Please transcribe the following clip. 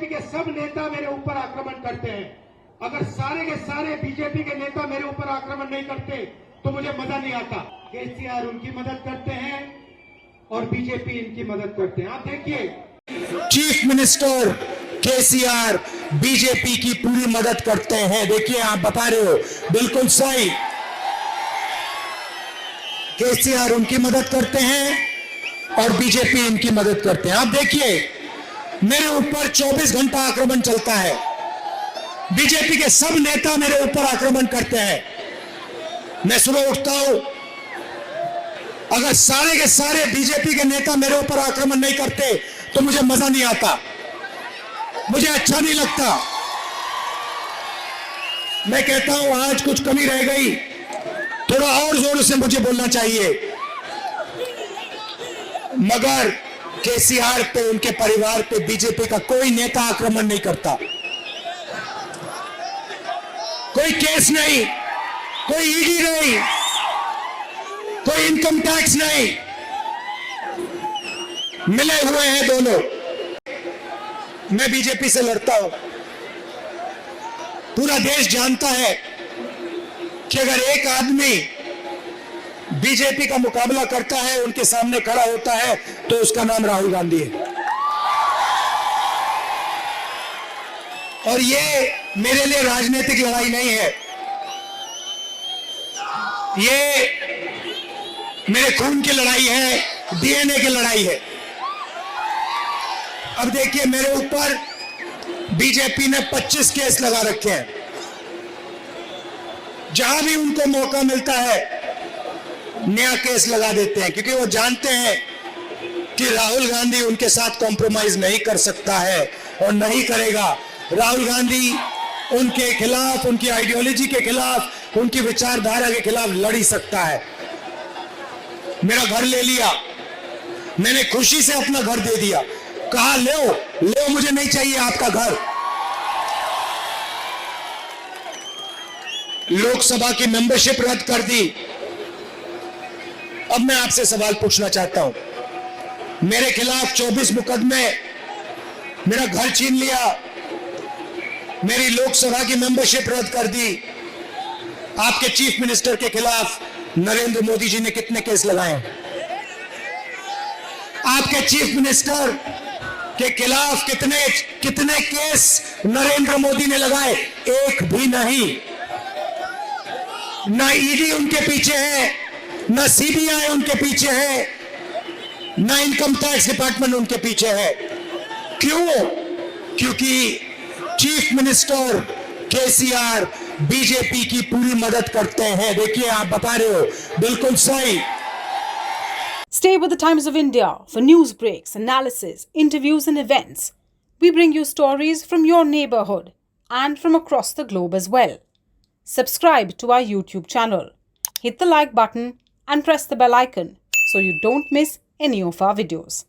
BJP के सब नेता मेरे ऊपर आक्रमण करते हैं। अगर सारे के सारे बीजेपी के नेता मेरे ऊपर आक्रमण नहीं करते तो मुझे मजा नहीं आता। केसीआर उनकी मदद करते हैं और बीजेपी इनकी मदद करते हैं। आप देखिए, चीफ मिनिस्टर केसीआर बीजेपी की पूरी मदद करते हैं। देखिए, आप बता रहे हो, बिल्कुल सही। केसीआर उनकी मदद करते हैं और बीजेपी इनकी मदद करते हैं। आप देखिए, मेरे ऊपर 24 घंटा आक्रमण चलता है। बीजेपी के सब नेता मेरे ऊपर आक्रमण करते हैं। मैं सुबह उठता हूं, अगर सारे के सारे बीजेपी के नेता मेरे ऊपर आक्रमण नहीं करते तो मुझे मजा नहीं आता, मुझे अच्छा नहीं लगता। मैं कहता हूं आज कुछ कमी रह गई, थोड़ा और जोर से मुझे बोलना चाहिए। मगर केसीआर पे, उनके परिवार पे बीजेपी का कोई नेता आक्रमण नहीं करता। कोई केस नहीं, कोई ईडी नहीं, कोई इनकम टैक्स नहीं, मिले हुए हैं दोनों। मैं बीजेपी से लड़ता हूं। पूरा देश जानता है कि अगर एक आदमी बीजेपी का मुकाबला करता है, उनके सामने खड़ा होता है, तो उसका नाम राहुल गांधी है। और ये मेरे लिए राजनीतिक लड़ाई नहीं है, ये मेरे खून की लड़ाई है, डीएनए की लड़ाई है। अब देखिए, मेरे ऊपर बीजेपी ने 25 केस लगा रखे हैं। जहां भी उनको मौका मिलता है नया केस लगा देते हैं, क्योंकि वो जानते हैं कि राहुल गांधी उनके साथ कॉम्प्रोमाइज नहीं कर सकता है और नहीं करेगा। राहुल गांधी उनके खिलाफ, उनकी आइडियोलॉजी के खिलाफ, उनकी विचारधारा के खिलाफ लड़ ही सकता है। मेरा घर ले लिया, मैंने खुशी से अपना घर दे दिया, कहा लो, मुझे नहीं चाहिए आपका घर। लोकसभा की मेंबरशिप रद्द कर दी। अब मैं आपसे सवाल पूछना चाहता हूं, मेरे खिलाफ 24 मुकदमे, मेरा घर छीन लिया, मेरी लोकसभा की मेंबरशिप रद्द कर दी। आपके चीफ मिनिस्टर के खिलाफ नरेंद्र मोदी जी ने कितने केस लगाए? आपके चीफ मिनिस्टर के खिलाफ कितने केस नरेंद्र मोदी ने लगाए? एक भी नहीं। ना ईडी उनके पीछे है, ना सीबीआई उनके पीछे है, ना इनकम टैक्स डिपार्टमेंट उनके पीछे है। क्यों? क्योंकि चीफ मिनिस्टर केसीआर बीजेपी की पूरी मदद करते हैं। देखिए, आप बता रहे हो, बिल्कुल सही। Stay with the Times of India for news breaks, analysis, interviews and events. We bring you stories from your neighborhood and from across the globe as well. Subscribe to our YouTube channel. Hit the like button and press the bell icon so you don't miss any of our videos.